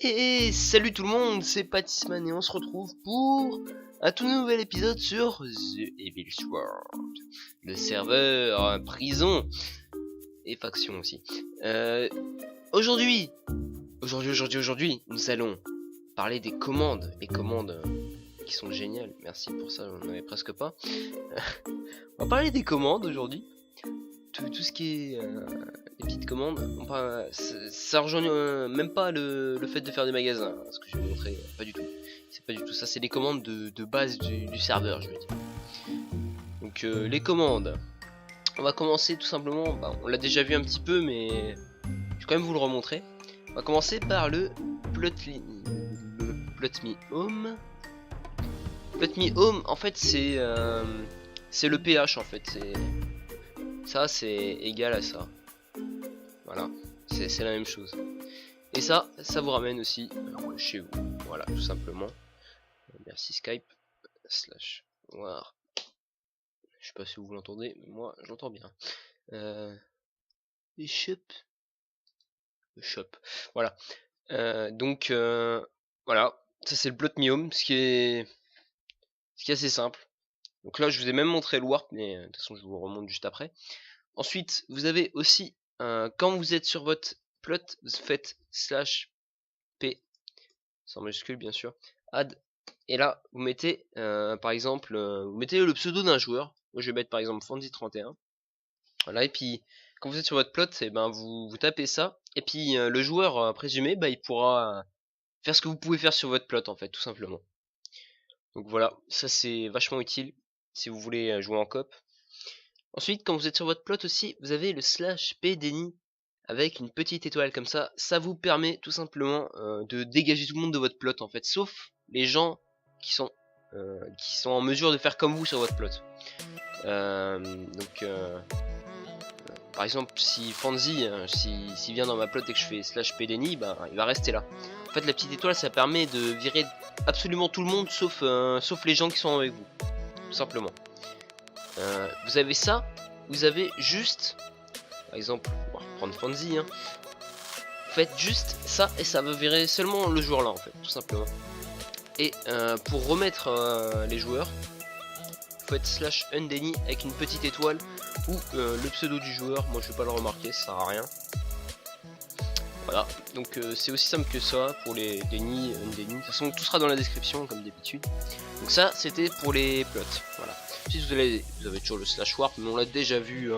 Et salut tout le monde, c'est Patisman et on se retrouve pour un tout nouvel épisode sur The Evil Sword, le serveur prison et faction aussi. Aujourd'hui, nous allons parler des commandes, les commandes qui sont géniales. Merci pour ça, on n'avait presque pas. On va parler des commandes aujourd'hui. Tout ce qui est les petites commandes, ça rejoint même pas le fait de faire des magasins, hein, ce que je vais vous montrer, pas du tout. C'est pas du tout ça, c'est les commandes de base du serveur, je veux dire. Donc les commandes, on va commencer tout simplement, on l'a déjà vu un petit peu, mais je vais quand même vous le remontrer. On va commencer par le plot me home. Plot me home, en fait c'est le pH en fait, ça c'est égal à ça. Voilà, c'est la même chose. Et ça vous ramène aussi chez vous. Voilà, tout simplement. Merci Skype. /war. Je sais pas si vous l'entendez, mais moi j'entends bien. Shop. Voilà. Donc voilà, ça c'est le plot me home, ce qui est assez simple. Donc là je vous ai même montré le warp, mais de toute façon je vous remonte juste après. Ensuite vous avez aussi quand vous êtes sur votre plot, vous faites /p sans majuscule bien sûr, add, et là vous mettez par exemple vous mettez le pseudo d'un joueur. Moi je vais mettre par exemple Fandy31. Voilà, et puis quand vous êtes sur votre plot, et ben vous tapez ça, et puis le joueur présumé, il pourra faire ce que vous pouvez faire sur votre plot en fait, tout simplement. Donc voilà, ça c'est vachement utile si vous voulez jouer en coop. Ensuite, quand vous êtes sur votre plot aussi, vous avez le /p déni avec une petite étoile comme ça. Ça vous permet tout simplement de dégager tout le monde de votre plot en fait, sauf les gens qui sont en mesure de faire comme vous sur votre plot. Par exemple, si Fanzy, s'il vient dans ma plot et que je fais /p déni, il va rester là. En fait, la petite étoile, ça permet de virer absolument tout le monde sauf les gens qui sont avec vous, tout simplement. Vous avez ça, vous avez juste, par exemple, on va reprendre Fanzy, hein. Vous faites juste ça et ça va virer seulement le joueur là en fait, tout simplement. Et pour remettre les joueurs, vous faites /undéni avec une petite étoile ou le pseudo du joueur. Moi je vais pas le remarquer, ça sert à rien. Voilà, donc c'est aussi simple que ça pour les dénis, undéni. De toute façon tout sera dans la description comme d'habitude. Donc ça c'était pour les plots, voilà. Si vous avez toujours le /warp, mais on l'a déjà vu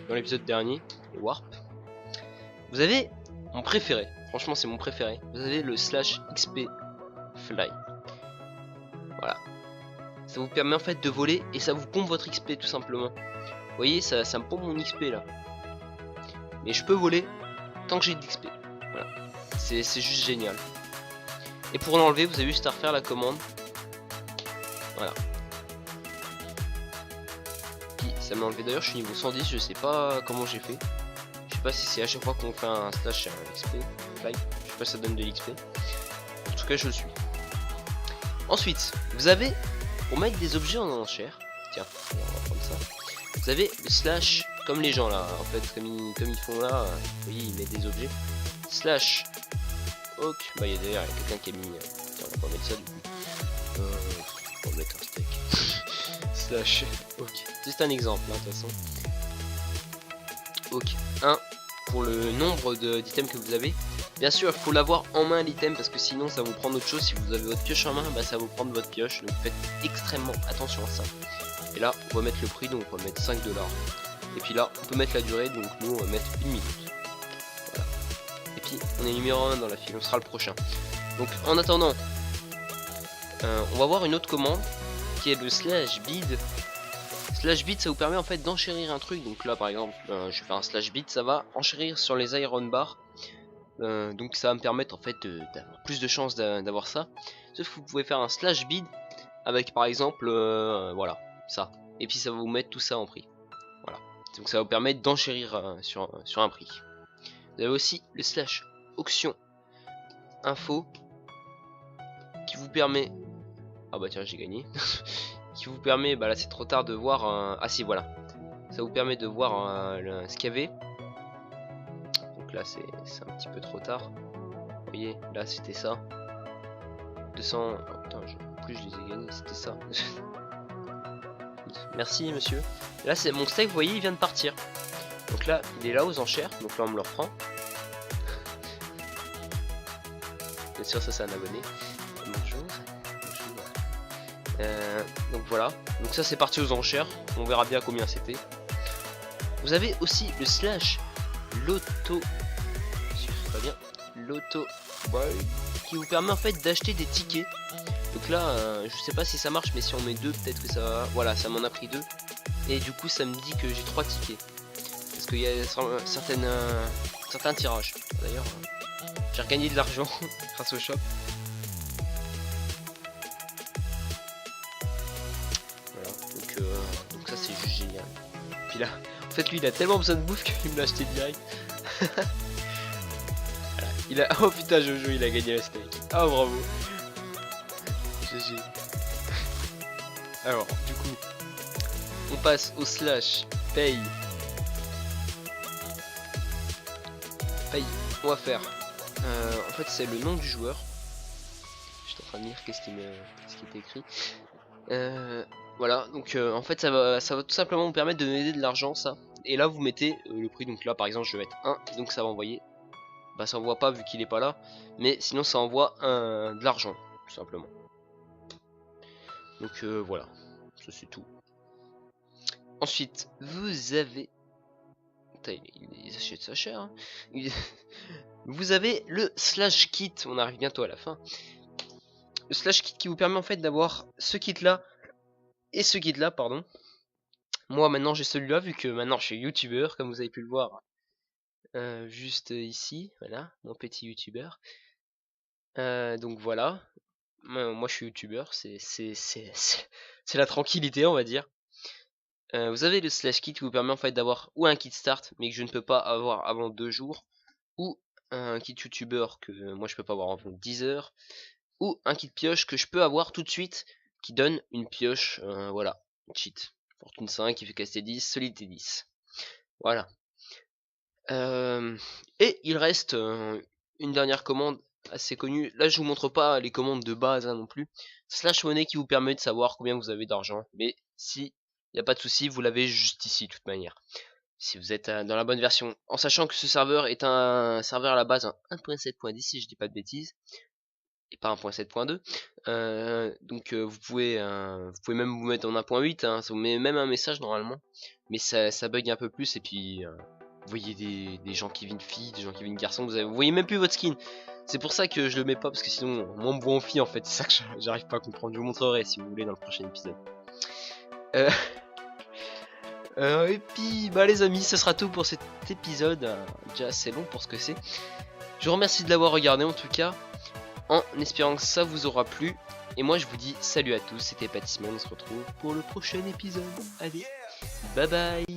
dans l'épisode dernier, les warp. Vous avez mon préféré, franchement c'est mon préféré. Vous avez le /xp fly. Voilà. Ça vous permet en fait de voler et ça vous pompe votre XP tout simplement. Vous voyez, ça me pompe mon XP là. Mais je peux voler tant que j'ai de l'XP. Voilà. C'est juste génial. Et pour l'enlever, vous avez juste à refaire la commande. Voilà. Ça m'a enlevé, d'ailleurs je suis niveau 110, je sais pas comment j'ai fait. Je sais pas si c'est à chaque fois qu'on fait un /XP fly, je sais pas si ça donne de l'XP. En tout cas je le suis. Ensuite vous avez, pour mettre des objets en enchère, tiens on va prendre ça. Vous avez le / comme les gens là, en fait comme ils font là, vous voyez ils mettent des objets. /hawk, il y a d'ailleurs quelqu'un qui a mis, tiens on va pas mettre ça du coup. On va mettre un steak. /hawk. C'est un exemple, hein, de toute façon. Ok, 1 pour le nombre d'items que vous avez. Bien sûr, il faut l'avoir en main l'item parce que sinon ça va vous prendre autre chose. Si vous avez votre pioche en main, ça va vous prendre votre pioche. Donc faites extrêmement attention à ça. Et là, on va mettre le prix, donc on va mettre 5 $. Et puis là, on peut mettre la durée, donc nous on va mettre 1 minute. Voilà. Et puis on est numéro 1 dans la file, on sera le prochain. Donc en attendant, on va voir une autre commande qui est le /bid. /bid ça vous permet en fait d'enchérir un truc. Donc là par exemple je vais faire un /bid, ça va enchérir sur les iron bars. Donc ça va me permettre en fait d'avoir plus de chances d'avoir ça. Sauf que vous pouvez faire un /bid avec par exemple voilà ça. Et puis ça va vous mettre tout ça en prix. Voilà. Donc ça va vous permettre d'enchérir sur un prix. Vous avez aussi le /auction info qui vous permet, ah bah tiens j'ai gagné. Qui vous permet, là c'est trop tard de voir ah si voilà, ça vous permet de voir ce qu'il y avait. Donc là c'est un petit peu trop tard. Vous voyez, là c'était ça. 200. Oh, putain, en plus je les ai gagnés, c'était ça. Merci monsieur. Là c'est mon steak, vous voyez, il vient de partir. Donc là, il est là aux enchères, donc là on me le reprend. Bien sûr, ça c'est un abonné. Bonjour. Donc voilà, donc ça c'est parti aux enchères, on verra bien combien c'était. Vous avez aussi le slash l'auto, pas bien, l'auto qui vous permet en fait d'acheter des tickets. Donc là, je sais pas si ça marche, mais si on met 2, peut-être que ça va. Voilà, ça m'en a pris 2. Et du coup, ça me dit que j'ai 3 tickets. Parce qu'il y a certains tirages. D'ailleurs, j'ai regagné de l'argent grâce au shop. Voilà, donc ça c'est juste génial. Puis là, en fait, lui il a tellement besoin de bouffe qu'il me l'a acheté direct. Voilà, il a. Oh putain, Jojo, il a gagné la steak. Ah, bravo. GG. Alors, du coup, on passe au slash paye. Paye, on va faire. En fait, c'est le nom du joueur. Je suis en train de lire qu'est-ce qui était écrit. Voilà, donc en fait, ça va tout simplement vous permettre de donner de l'argent, ça. Et là, vous mettez le prix. Donc là, par exemple, je vais mettre 1. Donc ça va envoyer. Bah, ça envoie pas vu qu'il est pas là. Mais sinon, ça envoie de l'argent, tout simplement. Donc voilà, ça c'est tout. Ensuite, vous avez... Putain, ils achètent ça cher. Hein. Vous avez le slash kit, on arrive bientôt à la fin. Le slash kit qui vous permet en fait d'avoir ce kit là et ce kit là, pardon. Moi maintenant j'ai celui-là vu que maintenant je suis youtubeur, comme vous avez pu le voir juste ici, voilà, mon petit youtubeur. Donc voilà. Moi je suis youtubeur, c'est la tranquillité on va dire. Vous avez le slash kit qui vous permet en fait d'avoir ou un kit start mais que je ne peux pas avoir avant 2 jours, ou un kit youtubeur que moi je peux pas avoir avant 10 heures, ou un kit pioche que je peux avoir tout de suite qui donne une pioche, voilà, cheat, fortune 5 qui fait casser 10, solidité 10. Voilà. Et il reste une dernière commande assez connue. Là je vous montre pas les commandes de base hein, non plus. Slash monnaie qui vous permet de savoir combien vous avez d'argent. Mais si y a pas de souci, vous l'avez juste ici de toute manière. Si vous êtes dans la bonne version. En sachant que ce serveur est un serveur à la base 1.7.10 si je dis pas de bêtises. Et pas 1.7.2. Donc vous pouvez même vous mettre en 1.8. Hein, ça vous met même un message normalement. Mais ça bug un peu plus et puis... vous voyez des gens qui viennent filles, des gens qui viennent garçons, vous voyez même plus votre skin. C'est pour ça que je le mets pas, parce que sinon, moi on me voit en fille en fait, c'est ça que j'arrive pas à comprendre. Je vous montrerai si vous voulez dans le prochain épisode. Et puis, bah les amis, ce sera tout pour cet épisode. Déjà assez long pour ce que c'est. Je vous remercie de l'avoir regardé en tout cas, en espérant que ça vous aura plu. Et moi je vous dis salut à tous, c'était Patissman, on se retrouve pour le prochain épisode. Allez, bye bye.